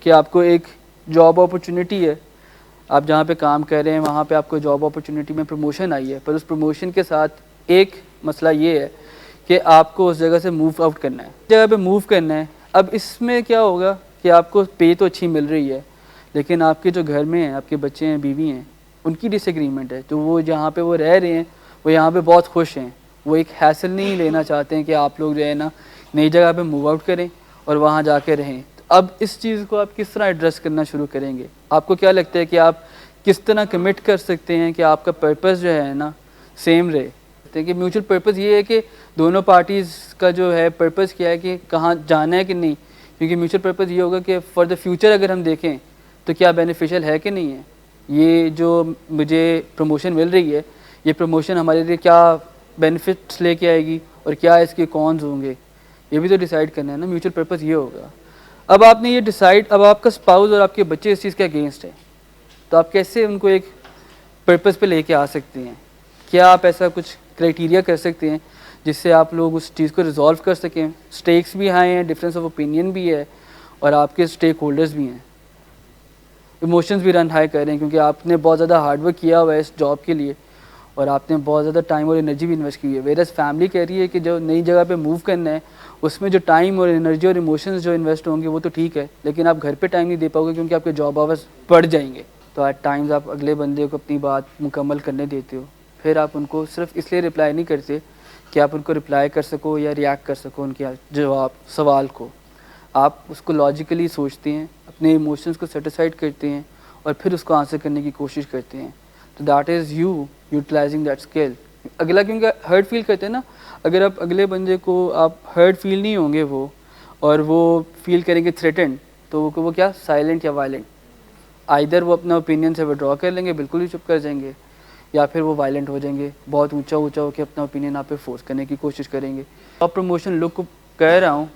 کہ آپ کو ایک جاب اپرچونٹی ہے, آپ جہاں پہ کام کر رہے ہیں وہاں پہ آپ کو جاب اپرچونٹی میں پروموشن آئی ہے, پر اس پروموشن کے ساتھ ایک مسئلہ یہ ہے کہ آپ کو اس جگہ سے موو آؤٹ کرنا ہے, جگہ پہ موو کرنا ہے. اب اس میں کیا ہوگا کہ آپ کو پے تو اچھی مل رہی ہے, لیکن آپ کے جو گھر میں ہیں, آپ کے بچے ہیں, بیوی ہیں, ان کی ڈس ایگریمنٹ ہے. تو وہ جہاں پہ وہ رہ رہے ہیں وہ یہاں پہ بہت خوش ہیں, وہ ایک ہیسل نہیں لینا چاہتے ہیں کہ آپ لوگ جو ہے نا نئی جگہ پہ موو آؤٹ کریں اور وہاں جا کے رہیں. اب اس چیز کو آپ کس طرح ایڈریس کرنا شروع کریں گے؟ آپ کو کیا لگتا ہے کہ آپ کس طرح کمٹ کر سکتے ہیں کہ آپ کا پرپس جو ہے نا سیم رہے؟ کہ میوچل پرپس یہ ہے کہ دونوں پارٹیز کا جو ہے پرپس کیا ہے کہ کہاں جانا ہے کہ نہیں, کیونکہ میوچل پرپس یہ ہوگا کہ فار دا فیوچر اگر ہم دیکھیں تو کیا بینیفیشیل ہے کہ نہیں ہے, یہ جو مجھے پروموشن مل رہی ہے یہ پروموشن ہمارے لیے کیا بینیفٹس لے کے آئے گی اور کیا اس کے کونز ہوں گے, یہ بھی تو ڈیسائیڈ کرنا ہے نا. میوچل پرپس یہ ہوگا. اب آپ نے یہ ڈیسائیڈ, اب آپ کا اسپاؤز اور آپ کے بچے اس چیز کے اگینسٹ ہیں, تو آپ کیسے ان کو ایک پرپس پہ لے کے آ سکتے ہیں؟ کیا آپ ایسا کچھ کرائٹیریا کر سکتے ہیں جس سے آپ لوگ اس چیز کو ریزالو کر سکیں؟ اسٹیکس بھی ہائی ہیں, ڈفرینس آف اوپینین بھی ہے, اور آپ کے اسٹیک ہولڈرز بھی ہیں, ایموشنز بھی رن ہائی کر رہے ہیں, کیونکہ آپ نے بہت زیادہ ہارڈ ورک کیا ہوا ہے اس جاب کے لیے اور آپ نے بہت زیادہ ٹائم اور انرجی بھی انویسٹ کی ہے. ویئرز فیملی کہہ رہی ہے کہ جو نئی جگہ پہ موو کرنا ہے اس میں جو ٹائم اور انرجی اور ایموشنز جو انویسٹ ہوں گے وہ تو ٹھیک ہے, لیکن آپ گھر پہ ٹائم نہیں دے پاؤ گے کیونکہ آپ کے جاب آورز بڑھ جائیں گے. تو ایٹ ٹائمز آپ اگلے بندے کو اپنی بات مکمل کرنے دیتے ہو, پھر آپ ان کو صرف اس لیے رپلائی نہیں کرتے کہ آپ ان کو رپلائی کر سکو یا ریئیکٹ کر سکو ان کے جواب سوال کو, آپ اس کو لاجیکلی سوچتے ہیں, اپنے ایموشنز کو سیٹسفائڈ کرتے ہیں اور پھر اس کو آنسر کرنے کی کوشش کرتے ہیں. تو that is you utilizing that skill. اگلا کیونکہ ہرٹ فیل کرتے ہیں نا, اگر آپ اگلے بندے کو آپ ہرٹ فیل نہیں ہوں گے وہ اور وہ فیل کریں گے تھریٹن, تو وہ کیا سائلنٹ یا وائلنٹ, آئدر وہ اپنا اوپینین سے وڈرا کر لیں گے, بالکل ہی چپ کر جائیں گے, یا پھر وہ وائلنٹ ہو جائیں گے, بہت اونچا ہو کے اپنا اوپینین آپ پہ فورس کرنے کی کوشش کریں گے. آپ پروموشن لوگ کو کہہ رہا ہوں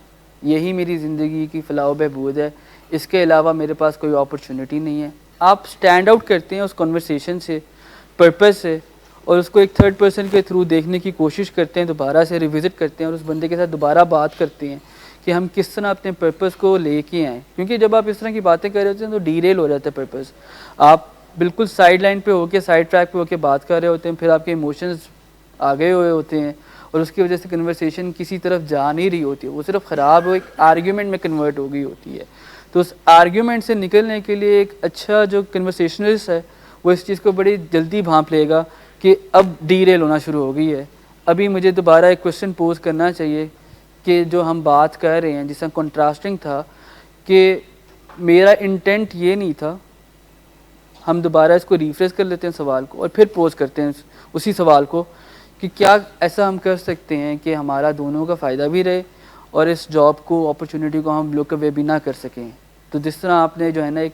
یہی میری زندگی کی فلاح و بہبود ہے, اس کے علاوہ میرے پاس کوئی اپرچونٹی نہیں ہے. آپ اسٹینڈ آؤٹ کرتے ہیں اس کنورسیشن سے, پرپس سے, اور اس کو ایک تھرڈ پرسن کے تھرو دیکھنے کی کوشش کرتے ہیں, دوبارہ سے ریوزٹ کرتے ہیں اور اس بندے کے ساتھ دوبارہ بات کرتے ہیں کہ ہم کس طرح اپنے پرپس کو لے کے آئیں. کیونکہ جب آپ اس طرح کی باتیں کر رہے ہوتے ہیں تو ڈی ریل ہو جاتا ہے پرپس, آپ بالکل سائڈ لائن پہ ہو کے, سائڈ ٹریک پہ ہو کے بات کر رہے ہوتے ہیں, پھر آپ کے ایموشنز آگے ہوئے ہوتے ہیں اور اس کی وجہ سے کنورسیشن کسی طرف جا نہیں رہی ہوتی ہے, وہ صرف خراب ہو ایک آرگیومنٹ میں کنورٹ ہو گئی ہوتی ہے. تو اس آرگیومنٹ سے نکلنے کے لیے ایک اچھا جو کنورسیشنلسٹ ہے وہ اس چیز کو بڑی جلدی بھانپ لے گا کہ اب ڈی ریل ہونا شروع ہو گئی ہے. ابھی مجھے دوبارہ ایک کوشچن پوز کرنا چاہیے کہ جو ہم بات کر رہے ہیں جس طرح کنٹراسٹنگ تھا کہ میرا انٹینٹ یہ نہیں تھا, ہم دوبارہ اس کو ریفریش کر لیتے ہیں سوال کو اور پھر پوز کرتے ہیں اسی سوال کو کہ کیا ایسا ہم کر سکتے ہیں کہ ہمارا دونوں کا فائدہ بھی رہے اور اس جاب کو اپرچونٹی کو ہم لوک اوے بھی نہ کر سکیں. تو جس طرح آپ نے جو ہے نا ایک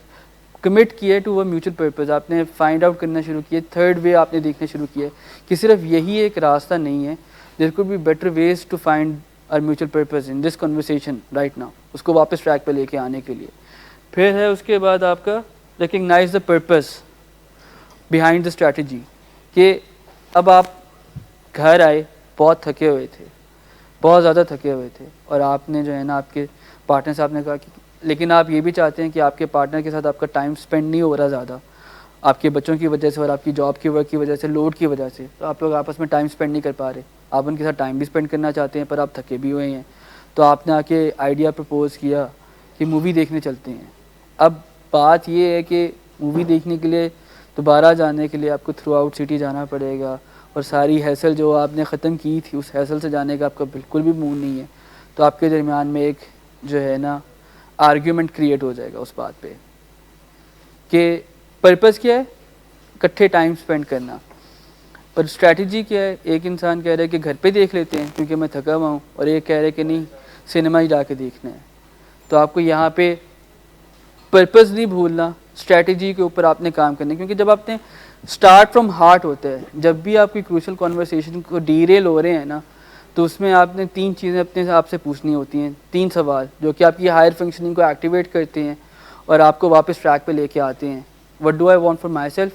کمٹ کیا ٹو اے میوچل پرپز, آپ نے فائنڈ آؤٹ کرنا شروع کیا, تھرڈ وے آپ نے دیکھنا شروع کیا کہ صرف یہی ایک راستہ نہیں ہے, there could be better ways to find our mutual purpose in this conversation right now, اس کو واپس ٹریک پہ لے کے آنے کے لیے. پھر ہے اس کے بعد آپ کا recognize the purpose behind the strategy, کہ اب آپ گھر آئے بہت تھکے ہوئے تھے, بہت زیادہ تھکے ہوئے تھے, اور آپ نے جو ہے نا آپ کے پارٹنر صاحب نے کہا کہ لیکن آپ یہ بھی چاہتے ہیں کہ آپ کے پارٹنر کے ساتھ آپ کا ٹائم اسپینڈ نہیں ہو رہا زیادہ, آپ کے بچوں کی وجہ سے اور آپ کی جاب کی ورک کی وجہ سے, لوڈ کی وجہ سے, تو آپ لوگ آپس میں ٹائم اسپینڈ نہیں کر پا رہے. آپ ان کے ساتھ ٹائم بھی اسپینڈ کرنا چاہتے ہیں پر آپ تھکے بھی ہوئے ہیں, تو آپ نے آ کے آئیڈیا پرپوز کیا کہ مووی دیکھنے چلتے ہیں. اب بات یہ ہے کہ مووی دیکھنے کے لیے دوبارہ جانے کے لیے آپ کو تھرو آؤٹ سٹی جانا پڑے گا, اور ساری ہیسل جو آپ نے ختم کی تھی اس ہیسل سے جانے کا آپ کا بالکل بھی موڈ نہیں ہے. تو آپ کے درمیان میں ایک جو ہے نا آرگیومنٹ کریٹ ہو جائے گا اس بات پہ کہ پرپس کیا ہے, اکٹھے ٹائم اسپینڈ کرنا, پر اسٹریٹجی کیا ہے. ایک انسان کہہ رہا ہے کہ گھر پہ دیکھ لیتے ہیں کیونکہ میں تھکا ہوا ہوں, اور ایک کہہ رہا ہے کہ نہیں سنیما ہی جا کے دیکھنا ہے. تو آپ کو یہاں پہ پرپز نہیں بھولنا, اسٹریٹجی کے اوپر آپ نے کام کرنا ہے. کیونکہ جب آپ نے اسٹارٹ فرام ہارٹ ہوتا ہے, جب بھی آپ کی کروشل کانورسیشن کو ڈی ریل ہو رہے ہیں نا, تو اس میں آپ نے 3 چیزیں اپنے آپ سے پوچھنی ہوتی ہیں, 3 سوال جو کہ آپ کی ہائر فنکشننگ کو ایکٹیویٹ کرتے ہیں اور آپ کو واپس ٹریک پہ لے کے آتے ہیں. What do I want from myself,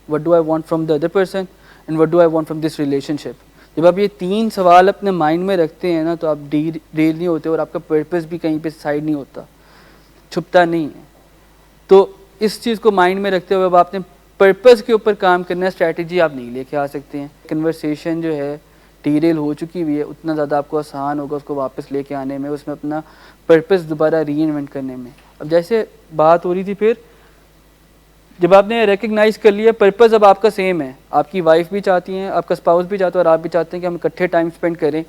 what do I want from the other person, and what do I want from this relationship. جب آپ یہ 3 سوال اپنے مائنڈ میں رکھتے ہیں نا تو آپ ڈی ریل نہیں ہوتے, اور آپ کا پرپز بھی کہیں پہ سائڈ نہیں ہوتا, چھپتا نہیں ہے. تو اس چیز کو مائنڈ میں رکھتے ہوئے اب آپ نے پرپز کے اوپر کام کرنا ہے، اسٹریٹجی آپ نہیں لے کے آ سکتے ہیں. کنورسیشن جو ہے ڈیریل ہو چکی ہوئی ہے، اتنا زیادہ آپ کو آسان ہوگا اس کو واپس لے کے آنے میں، اس میں اپنا پرپز دوبارہ ری انوینٹ کرنے میں. اب جیسے بات ہو رہی تھی، پھر جب آپ نے ریکگنائز کر لیا پرپز اب آپ کا سیم ہے، آپ کی وائف بھی چاہتی ہیں، آپ کا اسپاؤس بھی چاہتا ہے اور آپ بھی چاہتے ہیں کہ ہم اکٹھے ٹائم اسپینڈ کریں،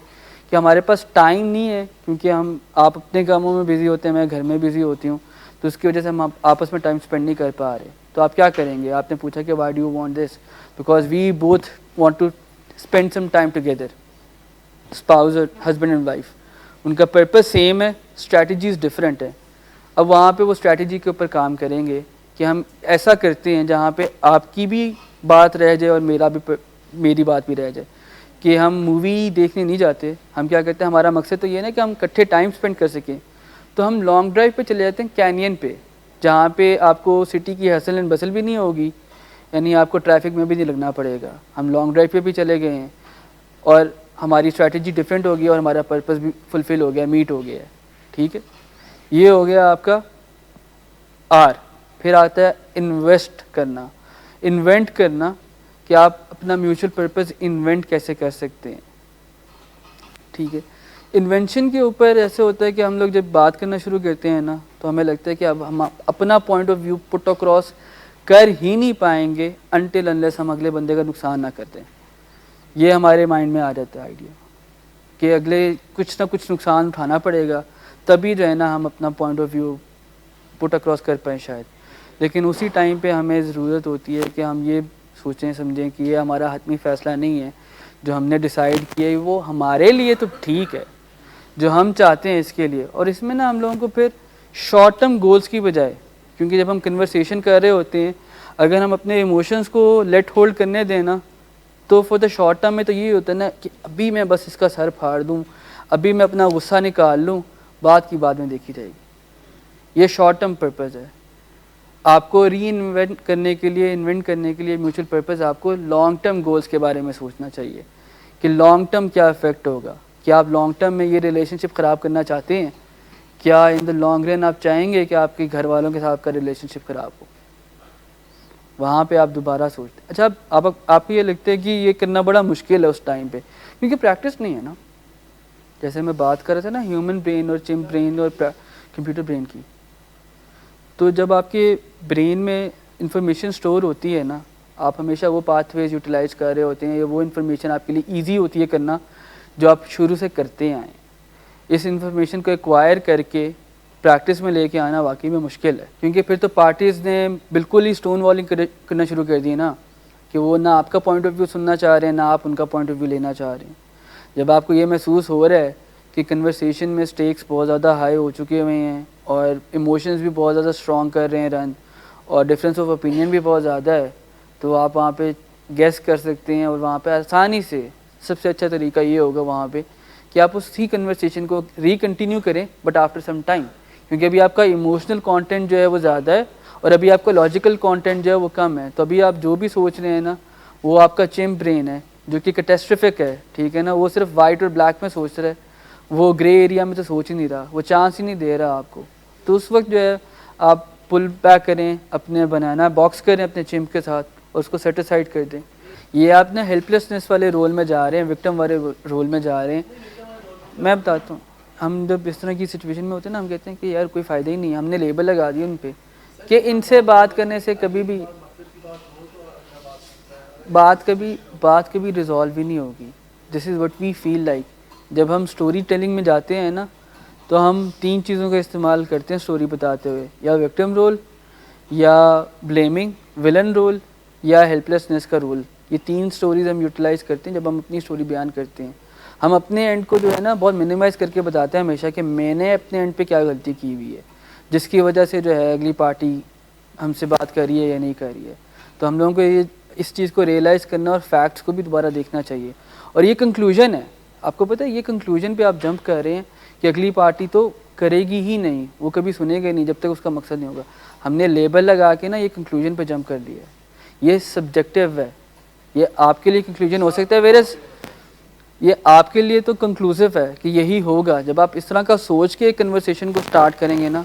کہ ہمارے پاس ٹائم نہیں ہے کیونکہ آپ اپنے کاموں میں بزی ہوتے ہیں، میں گھر میں بزی ہوتی ہوں، تو اس کی وجہ سے ہم آپس میں ٹائم اسپینڈ نہیں کر پا رہے. تو آپ کیا کریں گے؟ آپ نے پوچھا کہ why do you want this, because we both want to spend some time together. Spouse اور ہسبینڈ اینڈ وائف، ان کا پرپز سیم ہے، اسٹریٹجیز ڈفرینٹ ہے. اب وہاں پہ وہ اسٹریٹجی کے اوپر کام کریں گے کہ ہم ایسا کرتے ہیں جہاں پہ آپ کی بھی بات رہ جائے اور میری بات بھی رہ جائے، کہ ہم مووی دیکھنے نہیں جاتے، ہم کیا کرتے ہیں، ہمارا مقصد تو یہ ہے نا کہ ہم اکٹھے ٹائم اسپینڈ کر سکیں. تو ہم لانگ ڈرائیو پہ چلے جاتے ہیں، کینین پہ، جہاں پہ آپ کو سٹی کی ہسل اینڈ بسل بھی نہیں ہوگی، یعنی آپ کو ٹریفک میں بھی نہیں لگنا پڑے گا. ہم لانگ ڈرائیو پہ بھی چلے گئے ہیں اور ہماری اسٹریٹجی ڈفرینٹ ہوگی اور ہمارا پرپز بھی فلفل ہو گیا، میٹ ہو گیا ہے. ٹھیک ہے، یہ ہو گیا آپ کا آر. پھر آتا ہے انویسٹ کرنا، انوینٹ کرنا، کہ آپ اپنا میوچل پرپز انوینٹ کیسے کر سکتے ہیں. ٹھیک ہے، انوینشن کے اوپر ایسے ہوتا ہے کہ ہم لوگ جب بات کرنا شروع کرتے ہیں نا تو ہمیں لگتا ہے کہ اب ہم اپنا point of view put across کر ہی نہیں پائیں گے انٹل انلیس ہم اگلے بندے کا نقصان نہ کرتے ہیں. یہ ہمارے مائنڈ میں آ جاتا ہے آئیڈیا کہ اگلے کچھ نہ کچھ نقصان اٹھانا پڑے گا تبھی جو ہے نا ہم اپنا point of view put across کر پائیں شاید. لیکن اسی ٹائم پہ ہمیں ضرورت ہوتی ہے کہ ہم یہ سوچیں سمجھیں کہ یہ ہمارا حتمی فیصلہ نہیں ہے، جو ہم نے ڈیسائیڈ کیا ہے وہ ہمارے لیے تو ٹھیک ہے جو ہم چاہتے ہیں اس کے لیے. اور اس میں نا ہم لوگوں کو پھر شارٹ ٹرم گولز کی بجائے، کیونکہ جب ہم کنورسیشن کر رہے ہوتے ہیں اگر ہم اپنے ایموشنز کو لیٹ ہولڈ کرنے دیں نا تو فور دا شارٹ ٹرم میں تو یہی ہوتا ہے نا کہ ابھی میں بس اس کا سر پھاڑ دوں، ابھی میں اپنا غصہ نکال لوں، بات کی بعد میں دیکھی جائے گی. یہ شارٹ ٹرم پرپز ہے. آپ کو ری انوینٹ کرنے کے لیے، انوینٹ کرنے کے لیے میوچل پرپز آپ کو لانگ ٹرم گولز کے بارے میں سوچنا چاہیے کہ لانگ ٹرم کیا افیکٹ ہوگا. کیا آپ لانگ ٹرم میں یہ ریلیشن شپ خراب کرنا چاہتے ہیں؟ کیا ان دا لانگ رن آپ چاہیں گے کہ آپ کے گھر والوں کے ساتھ آپ کا ریلیشن شپ خراب ہو؟ وہاں پہ آپ دوبارہ سوچتے. اچھا آپ کو یہ لگتا ہے کہ یہ کرنا بڑا مشکل ہے اس ٹائم پہ کیونکہ پریکٹس نہیں ہے نا. جیسے میں بات کر رہا تھا نا ہیومن برین اور چمپ برین اور کمپیوٹر برین کی، تو جب آپ کے برین میں انفارمیشن سٹور ہوتی ہے نا آپ ہمیشہ وہ پاتھ ویز یوٹیلائز کر رہے ہوتے ہیں، یا وہ انفارمیشن آپ کے لیے ایزی ہوتی ہے کرنا جو آپ شروع سے کرتے آئیں. اس انفارمیشن کو ایکوائر کر کے پریکٹس میں لے کے آنا واقعی میں مشکل ہے، کیونکہ پھر تو پارٹیز نے بالکل ہی سٹون والنگ کرنا شروع کر دی نا کہ وہ نہ آپ کا پوائنٹ آف ویو سننا چاہ رہے ہیں، نہ آپ ان کا پوائنٹ آف ویو لینا چاہ رہے ہیں. جب آپ کو یہ محسوس ہو رہا ہے کہ کنورسیشن میں سٹیکس بہت زیادہ ہائی ہو چکے ہوئے ہیں اور ایموشنز بھی بہت زیادہ اسٹرانگ کر رہے ہیں رن، اور ڈفرینس آف اوپینین بھی بہت زیادہ ہے، تو آپ وہاں پہ گیس کر سکتے ہیں. اور وہاں پہ آسانی سے سب سے اچھا طریقہ یہ ہوگا وہاں پہ کہ آپ اسی کنورسیشن کو ری کنٹینیو کریں بٹ آفٹر سم ٹائم، کیونکہ ابھی آپ کا ایموشنل کانٹینٹ جو ہے وہ زیادہ ہے اور ابھی آپ کا لاجیکل کانٹینٹ جو ہے وہ کم ہے. تو ابھی آپ جو بھی سوچ رہے ہیں نا وہ آپ کا چمپ برین ہے جو کہ کیٹاسٹرفک ہے. ٹھیک ہے نا، وہ صرف وائٹ اور بلیک میں سوچ رہا ہے، وہ گرے ایریا میں تو سوچ ہی نہیں رہا، وہ چانس ہی نہیں دے رہا آپ کو. تو اس وقت جو ہے آپ پل بیک کریں، اپنے بنانا باکس کریں اپنے چمپ کے ساتھ اور اس کو سیٹ اسائڈ کر دیں. یہ آپ نے ہیلپلیسنس والے رول میں جا رہے ہیں، وکٹم والے رول میں جا رہے ہیں. میں بتاتا ہوں، ہم جب اس طرح کی سچویشن میں ہوتے ہیں نا ہم کہتے ہیں کہ یار کوئی فائدہ ہی نہیں ہے، ہم نے لیبل لگا دی ان پہ کہ ان سے بات کرنے سے کبھی بھی بات کبھی ریزالو ہی نہیں ہوگی. This is what we feel like. جب ہم اسٹوری ٹیلنگ میں جاتے ہیں نا تو ہم 3 چیزوں کا استعمال کرتے ہیں اسٹوری بتاتے ہوئے، یا وکٹم رول، یا بلیمنگ ولن رول، یا ہیلپلیسنس کا رول. یہ 3 سٹوریز ہم یوٹیلائز کرتے ہیں جب ہم اپنی سٹوری بیان کرتے ہیں. ہم اپنے اینڈ کو جو ہے نا بہت منیمائز کر کے بتاتے ہیں ہمیشہ کہ میں نے اپنے اینڈ پہ کیا غلطی کی ہوئی ہے جس کی وجہ سے جو ہے اگلی پارٹی ہم سے بات کر رہی ہے یا نہیں کر رہی ہے. تو ہم لوگوں کو یہ اس چیز کو ریئلائز کرنا اور فیکٹس کو بھی دوبارہ دیکھنا چاہیے. اور یہ کنکلوژن ہے، آپ کو پتہ ہے یہ کنکلوژن پہ آپ جمپ کر رہے ہیں کہ اگلی پارٹی تو کرے گی ہی نہیں، وہ کبھی سنے گا نہیں جب تک اس کا مقصد نہیں ہوگا. ہم نے لیبل لگا کے نا یہ کنکلوژن پہ جمپ کر لیا ہے. یہ سبجیکٹیو ہے، یہ آپ کے لیے کنکلوژن ہو سکتا ہے ویرس یہ آپ کے لیے تو کنکلوسیو ہے کہ یہی ہوگا. جب آپ اس طرح کا سوچ کے کنورسیشن کو سٹارٹ کریں گے نا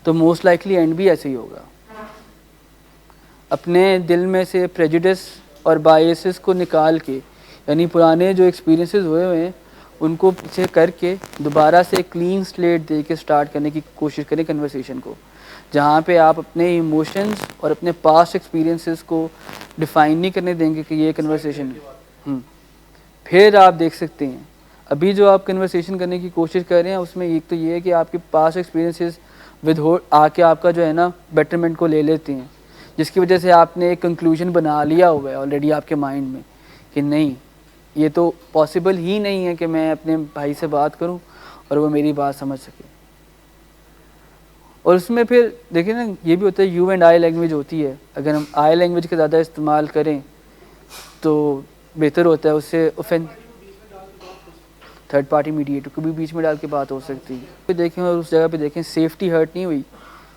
تو موسٹ لائکلی اینڈ بھی ایسے ہی ہوگا. اپنے دل میں سے پریجوڈس اور بائیسز کو نکال کے، یعنی پرانے جو ایکسپیرینسز ہوئے ہیں ان کو پیچھے کر کے دوبارہ سے کلین سلیٹ دے کے سٹارٹ کرنے کی کوشش کریں کنورسیشن کو، جہاں پہ آپ اپنے ایموشنز اور اپنے پاسٹ ایکسپیرینسز کو ڈیفائن نہیں کرنے دیں گے کہ یہ کنورسیشن پھر آپ دیکھ سکتے ہیں ابھی جو آپ کنورسیشن کرنے کی کوشش کر رہے ہیں اس میں ایک تو یہ ہے کہ آپ کے پاسٹ ایکسپیرینسز آ کے آپ کا جو ہے نا بیٹرمنٹ کو لے لیتے ہیں، جس کی وجہ سے آپ نے ایک کنکلوژن بنا لیا ہوا ہے آلریڈی آپ کے مائنڈ میں کہ نہیں یہ تو پاسبل ہی نہیں ہے کہ میں اپنے بھائی سے بات کروں اور وہ میری بات سمجھ سکے۔ اور اس میں پھر دیکھیں نا یہ بھی ہوتا ہے یو اینڈ آئی لینگویج ہوتی ہے، اگر ہم آئی لینگویج کا زیادہ استعمال کریں تو بہتر ہوتا ہے، اس سے تھرڈ پارٹی میڈیٹر کو بھی بیچ میں ڈال کے بات ہو سکتی ہے۔ دیکھیں اور اس جگہ پہ دیکھیں سیفٹی ہرٹ نہیں ہوئی،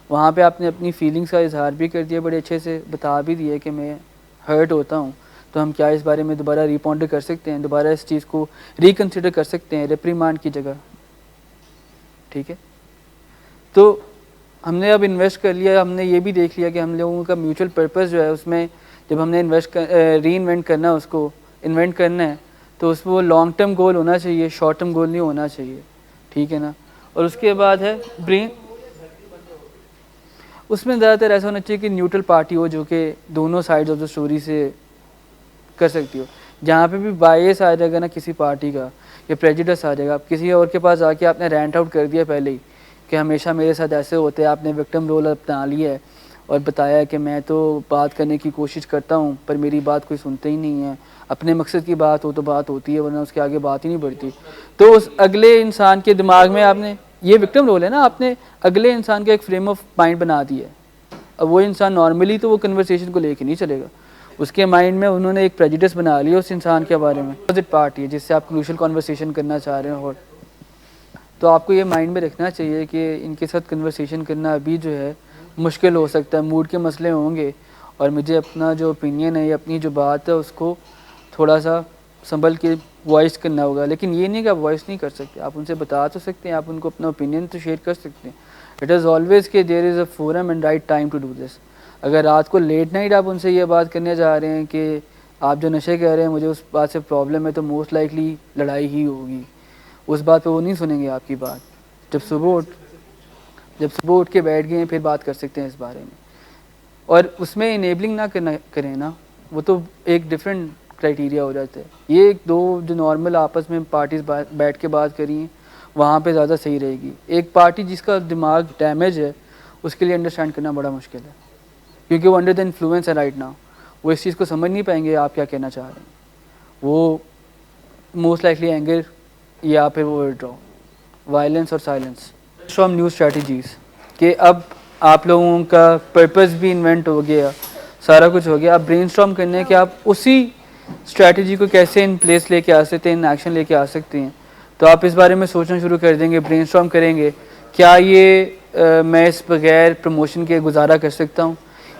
وہاں پہ آپ نے اپنی فیلنگس کا اظہار بھی کر دیا، بڑے اچھے سے بتا بھی دیا کہ میں ہرٹ ہوتا ہوں، تو ہم کیا اس بارے میں دوبارہ ریپونڈر کر سکتے ہیں، دوبارہ اس چیز کو ریکنسیڈر کر سکتے ہیں ریپریمانڈ کی جگہ، ٹھیک ہے۔ تو ہم نے اب انویسٹ کر لیا، ہم نے یہ بھی دیکھ لیا کہ ہم لوگوں کا میوچل پرپز جو ہے اس میں جب ہم نے ری انوینٹ کرنا ہے، اس کو انوینٹ کرنا ہے تو اس میں وہ لانگ ٹرم گول ہونا چاہیے، شارٹ ٹرم گول نہیں ہونا چاہیے، ٹھیک ہے نا۔ اور اس کے بعد ہے برین، اس میں زیادہ تر ایسا ہونا چاہیے کہ نیوٹرل پارٹی ہو جو کہ دونوں سائڈ آف دا اسٹوری سے کر سکتی ہو، جہاں پہ بھی بائیس آ جائے گا نا کسی پارٹی کا یا پریجوڈس آ جائے گا، کسی اور کے پاس آ کے آپ نے رینٹ آؤٹ کر دیا پہلے ہی کہ ہمیشہ میرے ساتھ ایسے ہوتے ہیں، آپ نے وکٹم رول اپنا لیا ہے اور بتایا کہ میں تو بات کرنے کی کوشش کرتا ہوں پر میری بات کوئی سنتے ہی نہیں ہے، اپنے مقصد کی بات ہو تو بات ہوتی ہے ورنہ اس کے آگے بات ہی نہیں بڑھتی، تو اس اگلے انسان کے دماغ میں آپ نے یہ وکٹم رول ہے نا، آپ نے اگلے انسان کا ایک فریم آف مائنڈ بنا دیا ہے۔ اب وہ انسان نارملی تو وہ کنورسیشن کو لے کے نہیں چلے گا، اس کے مائنڈ میں انہوں نے ایک پریجوڈس بنا لیا اس انسان کے بارے میں، اپوزٹ پارٹی ہے جس سے آپ کروشل کنورسیشن کرنا چاہ رہے ہیں، اور تو آپ کو یہ مائنڈ میں رکھنا چاہیے کہ ان کے ساتھ کنورسیشن کرنا ابھی جو ہے مشکل ہو سکتا ہے، موڈ کے مسئلے ہوں گے اور مجھے اپنا جو اوپینین ہے یا اپنی جو بات ہے اس کو تھوڑا سا سنبھل کے وائس کرنا ہوگا، لیکن یہ نہیں کہ آپ وائس نہیں کر سکتے، آپ ان سے بتا تو سکتے ہیں، آپ ان کو اپنا اوپینین تو شیئر کر سکتے ہیں۔ اٹ از آلویز کہ there is a forum and right time to do this. اگر رات کو لیٹ نائٹ آپ ان سے یہ بات کرنے جا رہے ہیں کہ آپ جو نشے کہہ رہے ہیں مجھے اس بات سے پرابلم ہے، تو موسٹ لائکلی لڑائی ہی ہوگی، اس بات پہ وہ نہیں سنیں گے آپ کی بات۔ جب صبح اٹھ کے بیٹھ گئے ہیں پھر بات کر سکتے ہیں اس بارے میں، اور اس میں انیبلنگ نہ کریں نا، وہ تو ایک ڈفرینٹ کرائٹیریا ہو جاتا ہے۔ یہ ایک دو جو نارمل آپس میں پارٹیز بیٹھ کے بات کری ہیں وہاں پہ زیادہ صحیح رہے گی۔ ایک پارٹی جس کا دماغ ڈیمیج ہے اس کے لیے انڈرسٹینڈ کرنا بڑا مشکل ہے، کیونکہ وہ انڈر دا انفلوئنس ہے رائٹ ناؤ، وہ اس چیز کو سمجھ نہیں پائیں گے آپ کیا کہنا چاہ رہے ہیں، وہ موسٹ لائکلی اینگر یا پھر وہ ورڈرا، وائلنس اور سائلنس۔ فرام نیو اسٹریٹجیز کہ اب آپ لوگوں کا پرپز بھی انوینٹ ہو گیا، سارا کچھ ہو گیا، آپ برین اسٹارم کرنے ہیں کہ آپ اسی اسٹریٹجی کو کیسے ان پلیس لے کے آ سکتے ہیں، ان ایکشن لے کے آ سکتے ہیں۔ تو آپ اس بارے میں سوچنا شروع کر دیں گے، برین اسٹارم کریں گے، کیا یہ میں اس بغیر پروموشن کے گزارا کر سکتا ہوں،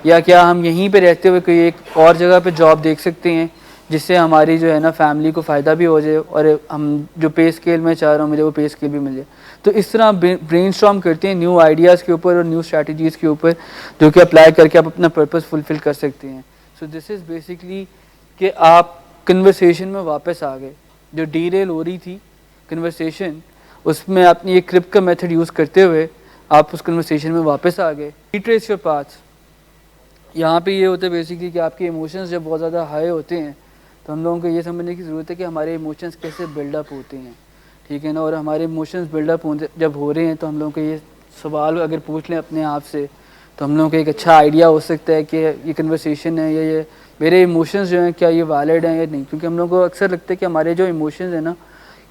یا کیا ہم یہیں پہ رہتے ہوئے کوئی ایک اور جگہ پہ جاب دیکھ سکتے ہیں جس سے ہماری جو ہے نا فیملی کو فائدہ بھی ہو جائے اور ہم جو پے اسکیل میں چاہ رہا ہوں مجھے وہ پے اسکیل بھی مل جائے۔ تو اس طرح برین اسٹارم کرتے ہیں نیو آئیڈیاز کے اوپر اور نیو اسٹریٹجیز کے اوپر جو کہ اپلائی کر کے آپ اپنا پرپز فلفل کر سکتے ہیں۔ سو دس از بیسکلی کہ آپ کنورسیشن میں واپس آ گئے، جو ڈی ریل ہو رہی تھی کنورسیشن اس میں اپنی ایک کرپ کا میتھڈ یوز کرتے ہوئے آپ اس کنورسیشن میں واپس آ گئے۔ ریٹریس یور پاتھ، یہاں پہ یہ ہوتا ہے بیسکلی کہ آپ کے ایموشنز جب بہت زیادہ ہائی ہوتے ہیں تو ہم لوگوں کو یہ سمجھنے کی ضرورت ہے کہ ہمارے ایموشنز کیسے بلڈ اپ ہوتے ہیں، ٹھیک ہے نا، اور ہمارے ایموشنز بلڈ اپ جب ہو رہے ہیں تو ہم لوگوں کو یہ سوال اگر پوچھ لیں اپنے آپ سے تو ہم لوگوں کو ایک اچھا آئیڈیا ہو سکتا ہے کہ یہ کنورسیشن ہے یا یہ میرے ایموشنز جو ہیں کیا یہ ویلڈ ہیں یا نہیں، کیونکہ ہم لوگوں کو اکثر لگتا ہے کہ ہمارے جو ایموشنز ہیں نا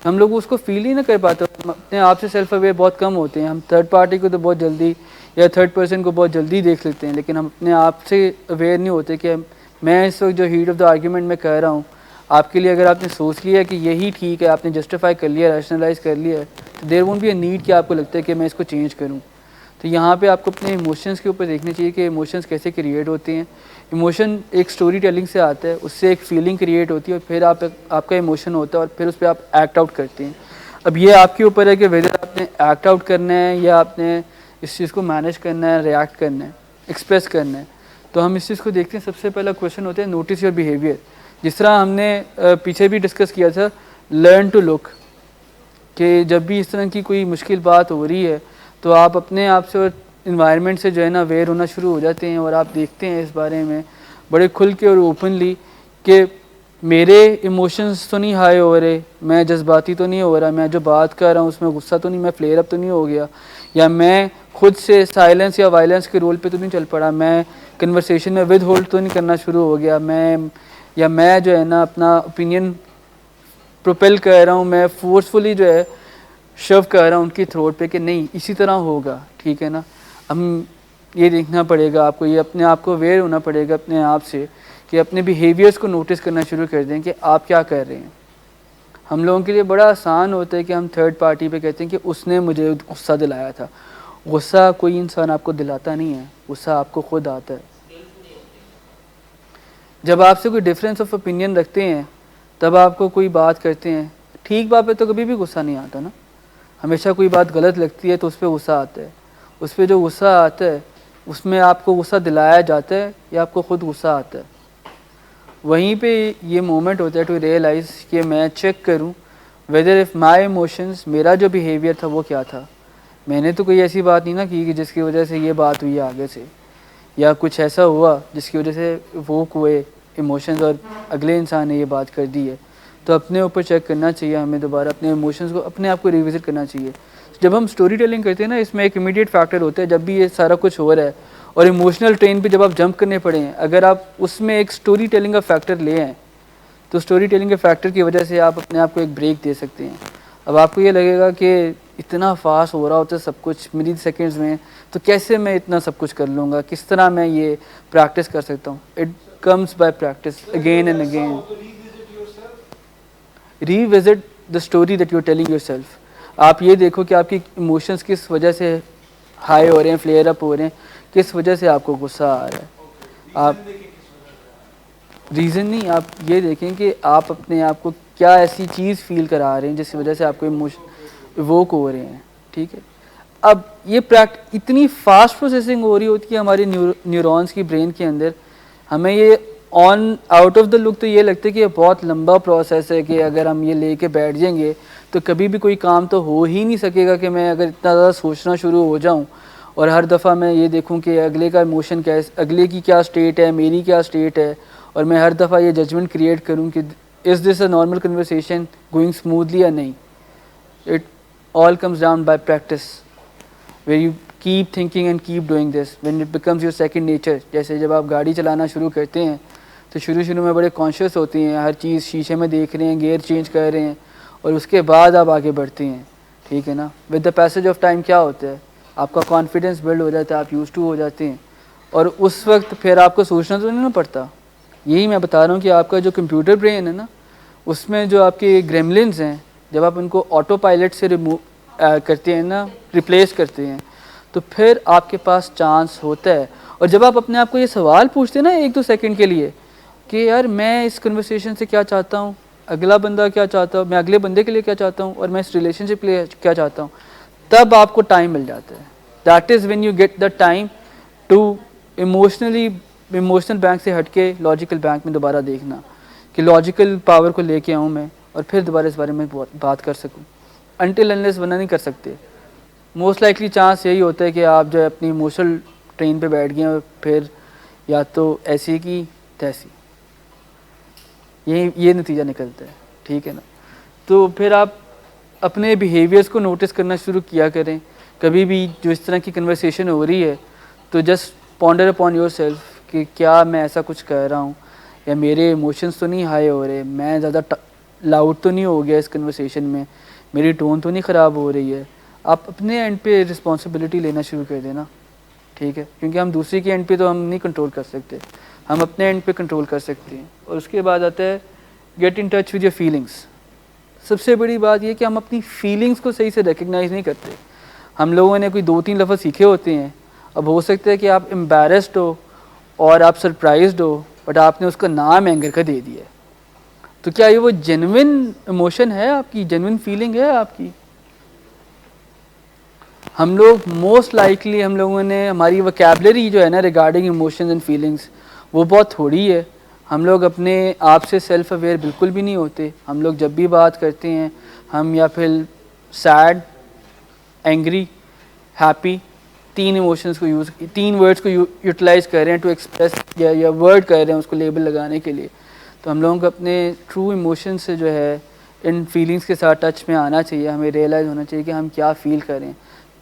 ہم لوگ اس کو فیل ہی نہ کر پاتے، اپنے آپ سے سیلف اویئر بہت کم ہوتے ہیں، ہم تھرڈ پارٹی کو تو بہت جلدی یا تھرڈ پرسن کو بہت جلدی دیکھ لیتے ہیں، لیکن ہم اپنے آپ سے اویئر نہیں ہوتے کہ میں اس وقت جو ہیٹ آف دا آرگیومنٹ میں کہہ رہا ہوں آپ کے لیے اگر آپ نے سوچ لیا کہ یہی ٹھیک ہے، آپ نے جسٹیفائی کر لیا، ریشنلائز کر لیا ہے، تو there won't be a need کہ آپ کو لگتا ہے کہ میں اس کو چینج کروں۔ تو یہاں پہ آپ کو اپنے ایموشنز کے اوپر دیکھنا چاہیے کہ ایموشنز کیسے کریٹ ہوتے ہیں۔ ایموشن ایک سٹوری ٹیلنگ سے آتا ہے، اس سے ایک فیلنگ کریٹ ہوتی ہے اور پھر آپ کا ایموشن ہوتا ہے اور پھر اس پہ آپ ایکٹ آؤٹ کرتے ہیں۔ اب یہ آپ کے اوپر ہے کہ ویدر آپ نے ایکٹ آؤٹ کرنا ہے یا آپ نے اس چیز کو مینیج کرنا ہے، ریئیکٹ کرنا ہے، ایکسپریس کرنا ہے۔ تو ہم اس چیز کو دیکھتے ہیں. سب سے پہلا کویشچن ہوتا ہے نوٹس یور بیہیویئر. جس طرح ہم نے پیچھے بھی ڈسکس کیا تھا لرن ٹو لک, کہ جب بھی اس طرح کی کوئی مشکل بات ہو رہی ہے تو آپ اپنے آپ سے اور انوائرمنٹ سے جو ہے نا اویئر ہونا شروع ہو جاتے ہیں, اور آپ دیکھتے ہیں اس بارے میں بڑے کھل کے اور اوپنلی کہ میرے ایموشنز تو نہیں ہائی ہو رہے, میں جذباتی تو نہیں ہو رہا, میں جو بات کر رہا ہوں اس میں غصہ تو نہیں, میں فلیئر اپ تو نہیں ہو گیا, یا میں خود سے سائلنس یا وائلنس کے رول پہ تو نہیں چل پڑا, میں کنورسیشن میں ود ہولڈ تو نہیں کرنا شروع ہو گیا, میں جو ہے نا اپنا اوپینین پروپیل کر رہا ہوں, میں فورسفلی جو ہے شو کر رہا ہوں ان کی تھروٹ پہ کہ نہیں اسی طرح ہوگا. ٹھیک ہے نا, ہم یہ دیکھنا پڑے گا آپ کو, یہ اپنے آپ کو اویئر ہونا پڑے گا اپنے آپ سے کہ اپنے بیہیویئرس کو نوٹس کرنا شروع کر دیں کہ آپ کیا کر رہے ہیں. ہم لوگوں کے لیے بڑا آسان ہوتا ہے کہ ہم تھرڈ پارٹی پہ کہتے ہیں کہ اس نے مجھے غصہ دلایا تھا. غصہ کوئی انسان آپ کو دلاتا نہیں ہے, غصہ آپ کو خود آتا ہے. جب آپ سے کوئی ڈفرینس آف اوپینین رکھتے ہیں تب آپ کو کوئی بات کرتے ہیں, ٹھیک بات پہ تو کبھی بھی غصہ نہیں آتا نا, ہمیشہ کوئی بات غلط لگتی ہے تو اس پہ غصہ آتا ہے. اس پہ جو غصہ آتا ہے اس میں آپ کو غصہ دلایا جاتا ہے یا آپ کو خود غصہ آتا ہے. وہیں پہ یہ مومنٹ ہوتا ہے ٹو ریئلائز کہ میں چیک کروں ویدر اف مائی ایموشنز, میرا جو بیہیویئر تھا وہ کیا تھا. میں نے تو کوئی ایسی بات نہیں نا کی کہ جس کی وجہ سے یہ بات ہوئی آگے سے, یا کچھ ایسا ہوا جس کی وجہ سے وہ کوئی ایموشنز اور اگلے انسان نے یہ بات کر دی ہے. تو اپنے اوپر چیک کرنا چاہیے ہمیں, دوبارہ اپنے ایموشنز کو اپنے آپ کو ریوزٹ کرنا چاہیے. جب ہم اسٹوری ٹیلنگ کرتے ہیں نا اس میں ایک امیڈیٹ فیکٹر ہوتا ہے, جب بھی یہ سارا کچھ ہو رہا ہے اور ایموشنل ٹرین پہ جب آپ جمپ کرنے پڑے ہیں, اگر آپ اس میں ایک اسٹوری ٹیلنگ کا فیکٹر لے آئیں تو اسٹوری ٹیلنگ کے فیکٹر کی وجہ سے آپ اپنے آپ کو ایک بریک دے سکتے ہیں. اب آپ کو یہ لگے گا کہ اتنا فاسٹ ہو رہا ہوتا ہے سب کچھ ملی سیکنڈز میں, تو کیسے میں اتنا سب کچھ کر لوں گا, کس طرح میں یہ پریکٹس کر سکتا ہوں. It comes by practice again and again. Revisit the story that you are telling yourself. آپ یہ دیکھو کہ آپ کی ایموشنز کس وجہ سے ہائی ہو رہے ہیں, فلیئر اپ ہو رہے ہیں, کس وجہ سے آپ کو غصہ آ رہا ہے. آپ ریزن نہیں, آپ یہ دیکھیں کہ آپ اپنے آپ کو کیا ایسی چیز فیل کرا رہے ہیں جس کی وجہ سے آپ کو ایموشن ایووک ہو رہے ہیں. ٹھیک ہے, اب یہ اتنی فاسٹ پروسیسنگ ہو رہی ہوتی ہے ہمارے نیورونز کی برین کے اندر, ہمیں یہ آن آؤٹ آف دا لک تو یہ لگتا ہے کہ یہ بہت لمبا پروسیس ہے کہ اگر ہم یہ لے کے بیٹھ جائیں گے تو کبھی بھی کوئی کام تو ہو ہی نہیں سکے گا, کہ میں اگر اتنا زیادہ سوچنا شروع ہو جاؤں اور ہر دفعہ میں یہ دیکھوں کہ اگلے کا ایموشن کیا ہے, اگلے کی کیا اسٹیٹ ہے, میری کیا اسٹیٹ ہے, اور میں ہر دفعہ یہ ججمنٹ کریٹ کروں کہ is this a normal conversation going smoothly یا نہیں. It all comes down by practice where you keep thinking and keep doing this when it becomes your second nature. جیسے جب آپ گاڑی چلانا شروع کرتے ہیں تو شروع میں بڑے کانشیس ہوتے ہیں, ہر چیز شیشے میں دیکھ رہے ہیں, گیئر چینج کر رہے ہیں, اور اس کے بعد آپ آگے بڑھتے ہیں. ٹھیک ہے نا, with the passage of time کیا ہوتا ہے, آپ کا کانفیڈنس بلڈ ہو جاتا ہے, آپ یوز ٹو ہو جاتے ہیں, اور اس وقت پھر آپ کو سوچنا تو نہیں پڑتا. یہی میں بتا رہا ہوں کہ آپ کا جو کمپیوٹر برین ہے نا, اس میں جو آپ کے گریملنز ہیں, جب آپ ان کو آٹو پائلٹ سے کرتے ہیں نا, ریپلیس کرتے ہیں, تو پھر آپ کے پاس چانس ہوتا ہے. اور جب آپ اپنے آپ کو یہ سوال پوچھتے ہیں نا 1-2 سیکنڈ کے لیے کہ یار میں اس کنورسیشن سے کیا چاہتا ہوں, اگلا بندہ کیا چاہتا ہوں, میں اگلے بندے کے لیے کیا چاہتا ہوں, اور میں اس ریلیشن شپ کے لیے کیا چاہتا ہوں, تب آپ کو ٹائم مل جاتا ہے. That is when you get the time to emotional bank سے ہٹ کے لاجیکل بینک میں دوبارہ دیکھنا, کہ لاجیکل پاور کو لے کے آؤں میں اور پھر دوبارہ اس بارے میں بات کر سکوں. انٹل انلیس ورنہ نہیں کر سکتے. موسٹ لائکلی چانس یہی ہوتا ہے کہ آپ جو ہے اپنی ایموشنل ٹرین پہ بیٹھ گئے اور پھر یا تو ایسی کی تیسی, یہ نتیجہ نکلتا ہے. ٹھیک ہے نا, تو پھر آپ اپنے بیہیویئرس کو نوٹس کرنا شروع کیا کریں. کبھی بھی جو اس طرح کی کنورسیشن ہو رہی ہے تو just ponder upon your self کہ کیا میں ایسا کچھ کر رہا ہوں, یا میرے ایموشنس تو نہیں ہائی ہو رہے, میں زیادہ لاؤڈ تو نہیں ہو گیا اس کنورسیشن میں, میری ٹون تو نہیں خراب ہو رہی ہے. آپ اپنے اینڈ پہ رسپانسبلٹی لینا شروع کر دینا. ٹھیک ہے, کیونکہ ہم دوسری کے اینڈ پہ تو ہم نہیں کنٹرول کر سکتے, ہم اپنے اینڈ پہ کنٹرول کر سکتے ہیں. اور اس کے بعد آتا ہے get in touch with your feelings. سب سے بڑی بات یہ کہ ہم اپنی فیلنگس کو صحیح سے ریکگنائز نہیں کرتے. ہم لوگوں نے کوئی 2-3 لفظ سیکھے ہوتے ہیں, اب ہو سکتا ہے کہ آپ امبیرسڈ ہو اور آپ سرپرائزڈ ہو, بٹ آپ نے اس کا نام اینگر کا دے دیا ہے. تو کیا یہ وہ جینوئن ایموشن ہے, آپ کی جینوئن فیلنگ ہے آپ کی؟ ہم لوگ موسٹ لائکلی ہم لوگوں نے ہماری وکیبلری جو ہے نا ریگارڈنگ ایموشنز اینڈ فیلنگس وہ بہت تھوڑی ہے. ہم لوگ اپنے آپ سے سیلف اویئر بالکل بھی نہیں ہوتے. ہم لوگ جب بھی بات کرتے ہیں ہم یا پھر سیڈ, اینگری, ہیپی, تین ایموشنس کو تین ورڈس کو یوٹیلائز کر رہے ہیں ٹو ایکسپریس یا ورڈ کر رہے ہیں اس کو لیبل لگانے کے لیے. تو ہم لوگوں کو اپنے ٹرو ایموشن سے جو ہے ان فیلنگس کے ساتھ ٹچ میں آنا چاہیے. ہمیں ریئلائز ہونا چاہیے کہ ہم کیا فیل کر رہے ہیں,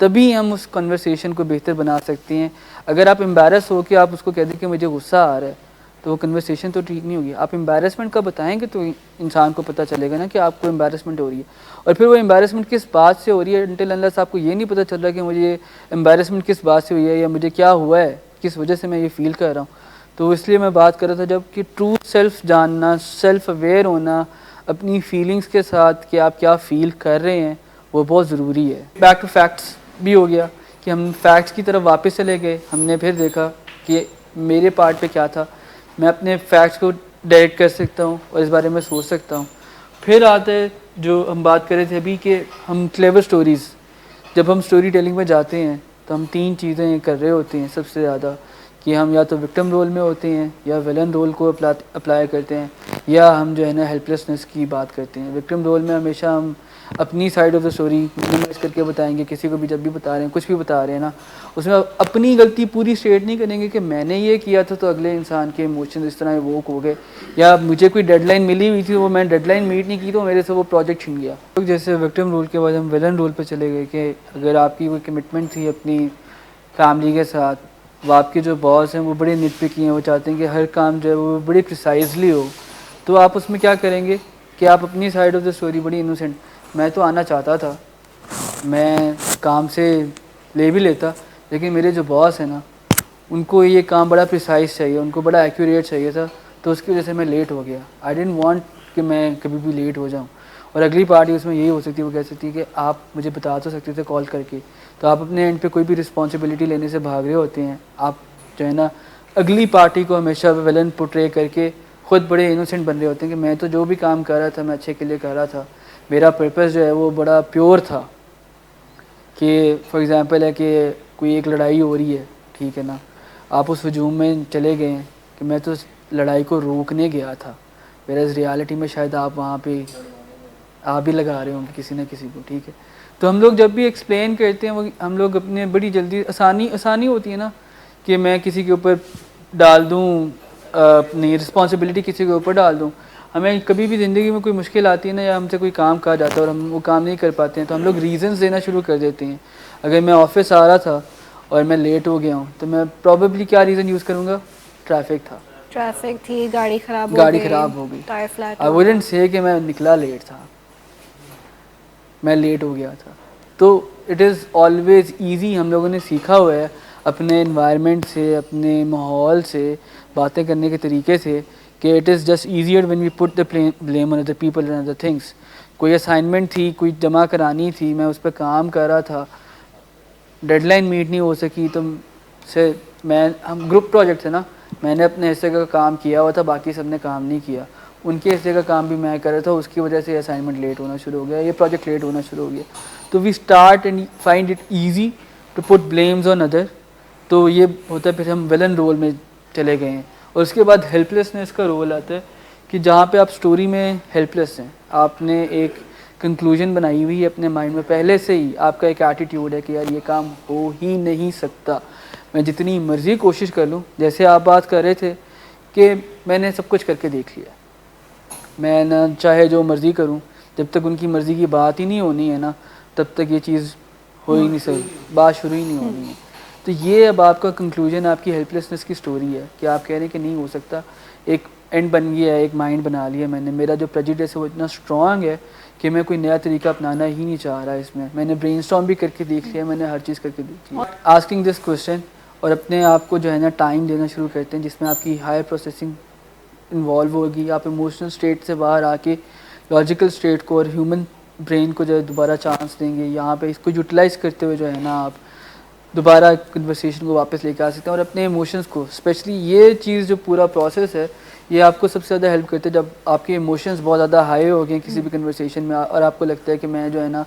تبھی ہم اس کنورسیشن کو بہتر بنا سکتے ہیں. اگر آپ امبیرس ہو کے آپ اس کو کہہ دیں کہ مجھے غصہ آ رہا ہے تو وہ کنورسیشن تو ٹھیک نہیں ہوگی. آپ امبیرسمنٹ کا بتائیں گے تو انسان کو پتہ چلے گا نا کہ آپ کو امبیرسمنٹ ہو رہی ہے. اور پھر وہ امبیرسمنٹ کس بات سے ہو رہی ہے انٹل انلیس آپ کو یہ نہیں پتہ چل رہا کہ مجھے امبیرسمنٹ کس بات سے ہوئی ہے یا مجھے کیا ہوا ہے, کس وجہ سے میں یہ فیل کر رہا ہوں. تو اس لیے میں بات کر رہا تھا جب کہ ٹرو سیلف جاننا, سیلف اویئر ہونا اپنی فیلنگس کے ساتھ کہ آپ کیا فیل کر رہے ہیں وہ بہت ضروری ہے. بیک ٹو فیکٹس بھی ہو گیا کہ ہم فیکٹس کی طرف واپس چلے گئے. ہم نے پھر دیکھا کہ میرے پارٹ پہ کیا تھا, میں اپنے فیکٹس کو ڈائریکٹ کر سکتا ہوں اور اس بارے میں سوچ سکتا ہوں. پھر آتے جو ہم بات کر رہے تھے ابھی کہ ہم کلیور سٹوریز, جب ہم سٹوری ٹیلنگ میں جاتے ہیں تو ہم تین چیزیں کر رہے ہوتے ہیں سب سے زیادہ, کہ ہم یا تو وکٹم رول میں ہوتے ہیں یا ویلن رول کو اپلائی کرتے ہیں یا ہم جو ہے نا ہیلپ لیسنس کی بات کرتے ہیں. وکٹم رول میں ہمیشہ ہم اپنی side of the story minimize کر کے بتائیں گے. کسی کو بھی جب بھی بتا رہے ہیں کچھ بھی بتا رہے ہیں نا اس میں اپنی غلطی پوری اسٹیٹ نہیں کریں گے کہ میں نے یہ کیا تھا تو اگلے انسان کے ایموشنز اس طرح ایووک ہو گئے, یا مجھے کوئی ڈیڈ لائن ملی ہوئی تھی وہ میں ڈیڈ لائن میٹ نہیں کی تو میرے سے وہ پروجیکٹ چھن گیا. جیسے وکٹم رول کے بعد ہم ویلن رول پہ چلے گئے کہ اگر آپ کی کوئی کمٹمنٹ تھی اپنی فیملی کے ساتھ, وہ آپ کے جو باس ہیں وہ بڑے نٹ پکی ہیں, وہ چاہتے ہیں کہ ہر کام جو ہے وہ بڑی پریسائزلی ہو, تو آپ اس میں کیا کریں گے کہ آپ اپنی سائڈ آف دا اسٹوری بڑی انوسینٹ, میں تو آنا چاہتا تھا, میں کام سے لے بھی لیتا, لیکن میرے جو باس ہیں نا ان کو یہ کام بڑا پریسائز چاہیے, ان کو بڑا ایکوریٹ چاہیے تھا, تو اس کی وجہ سے میں لیٹ ہو گیا. آئی ڈونٹ وانٹ کہ میں کبھی بھی لیٹ ہو جاؤں. اور اگلی پارٹی اس میں یہی ہو سکتی ہے, وہ کہہ سکتی ہے کہ آپ مجھے بتا تو سکتے تھے کال کر کے, تو آپ اپنے اینڈ پہ کوئی بھی رسپانسبلٹی لینے سے بھاگ رہے ہوتے ہیں. آپ جو ہے نا اگلی پارٹی کو ہمیشہ ویلن پورٹرے کر کے خود بڑے انوسینٹ بن رہے ہوتے ہیں کہ میں تو جو بھی کام کر رہا تھا میں اچھے کے لیے کر رہا تھا, میرا پرپس جو ہے وہ بڑا پیور تھا. کہ فار ایگزامپل ہے کہ کوئی ایک لڑائی ہو رہی ہے, ٹھیک ہے نا, آپ اس ہجوم میں چلے گئے ہیں کہ میں تو اس لڑائی کو روکنے گیا تھا, ویئر ریالٹی میں شاید آپ وہاں پہ آپ بھی لگا رہے ہوں گے کسی نہ کسی کو, ٹھیک ہے. تو ہم لوگ جب بھی ایکسپلین کرتے ہیں وہ ہم لوگ اپنے بڑی جلدی آسانی ہوتی ہے نا کہ میں کسی کے اوپر ڈال دوں اپنی رسپانسبلٹی کسی کے اوپر ڈال دوں. ہمیں کبھی بھی زندگی میں کوئی مشکل آتی ہے نا یا ہم سے کوئی کام کہا جاتا ہے اور ہم وہ کام نہیں کر پاتے ہیں تو ہم لوگ ریزنز دینا شروع کر دیتے ہیں. اگر میں آفس آ رہا تھا اور میں لیٹ ہو گیا ہوں تو میں پروبیبلی کیا ریزن یوز کروں گا, ٹریفک تھا, ٹریفک تھی, گاڑی خراب ہو گئی. ٹائر فلیٹ آئی ہو گیا. ووڈنٹ سے کہ میں نکلا لیٹ تھا, میں لیٹ ہو گیا تھا. تو اٹ از آلویز ایزی, ہم لوگوں نے سیکھا ہوا ہے اپنے انوائرمنٹ سے, اپنے ماحول سے, باتیں کرنے کے طریقے سے, کہ it is just easier when we put the blame on other people and other things. کوئی اسائنمنٹ تھی, کوئی جمع کرانی تھی, میں اس پہ کام کر رہا تھا, ڈیڈ لائن میٹ نہیں ہو سکی تو سے ہم گروپ پروجیکٹ تھے نا, میں نے اپنے حصے کا کام کیا ہوا تھا, باقی سب نے کام نہیں کیا, ان کے حصے کا کام بھی میں کر رہا تھا, اس کی وجہ سے اسائنمنٹ لیٹ ہونا شروع ہو گیا, یہ پروجیکٹ لیٹ ہونا شروع ہو گیا. تو we start and find it easy to put blames on other. تو یہ ہوتا ہے پھر ہم ویلن رول میں چلے گئے ہیں. اور اس کے بعد ہیلپ لیسنس کا رول آتا ہے کہ جہاں پہ آپ سٹوری میں ہیلپ لیس ہیں, آپ نے ایک کنکلوژن بنائی ہوئی ہے اپنے مائنڈ میں پہلے سے ہی, آپ کا ایک ایٹیٹیوڈ ہے کہ یار یہ کام ہو ہی نہیں سکتا, میں جتنی مرضی کوشش کر لوں. جیسے آپ بات کر رہے تھے کہ میں نے سب کچھ کر کے دیکھ لیا, میں نہ چاہے جو مرضی کروں, جب تک ان کی مرضی کی بات ہی نہیں ہونی ہے نا تب تک یہ چیز ہو ہی نہیں سکتی, بات شروع ہی نہیں ہونی ہے. تو یہ اب آپ کا کنکلوژن آپ کی ہیلپ لیسنس کی سٹوری ہے کہ آپ کہہ رہے ہیں کہ نہیں ہو سکتا, ایک اینڈ بن گیا ہے, ایک مائنڈ بنا لیا میں نے, میرا جو پریجوڈس ہے وہ اتنا اسٹرانگ ہے کہ میں کوئی نیا طریقہ اپنانا ہی نہیں چاہ رہا اس میں نے برین اسٹارم بھی کر کے دیکھ لیا, میں نے ہر چیز کر کے دیکھ لی. آسکنگ دس کوشچن اور اپنے آپ کو جو ہے نا ٹائم دینا شروع کرتے ہیں جس میں آپ کی ہائر پروسیسنگ انوالو ہوگی, آپ ایموشنل اسٹیٹ سے باہر آ کے لاجیکل اسٹیٹ کو اور ہیومن برین کو جو ہے دوبارہ چانس دیں گے. یہاں پہ اس کو یوٹیلائز کرتے ہوئے جو ہے نا آپ دوبارہ کنورسیشن کو واپس لے کے آ سکتے ہیں, اور اپنے ایموشنس کو اسپیشلی یہ چیز جو پورا پروسیس ہے یہ آپ کو سب سے زیادہ ہیلپ کرتے ہیں جب آپ کے ایموشنز بہت زیادہ ہائی ہو گئے کسی بھی کنورسیشن میں اور آپ کو لگتا ہے کہ میں جو ہے نا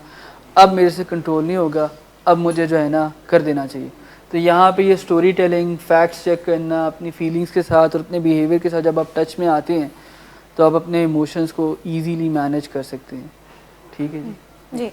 اب میرے سے کنٹرول نہیں ہوگا, اب مجھے جو ہے نا کر دینا چاہیے. تو یہاں پہ یہ اسٹوری ٹیلنگ, فیکٹس چیک کرنا, اپنی فیلنگس کے ساتھ اور اپنے بیہیویئر کے ساتھ جب آپ ٹچ میں آتے ہیں تو آپ اپنے ایموشنس کو ایزیلی مینیج کر سکتے ہیں. ٹھیک ہے جی. جی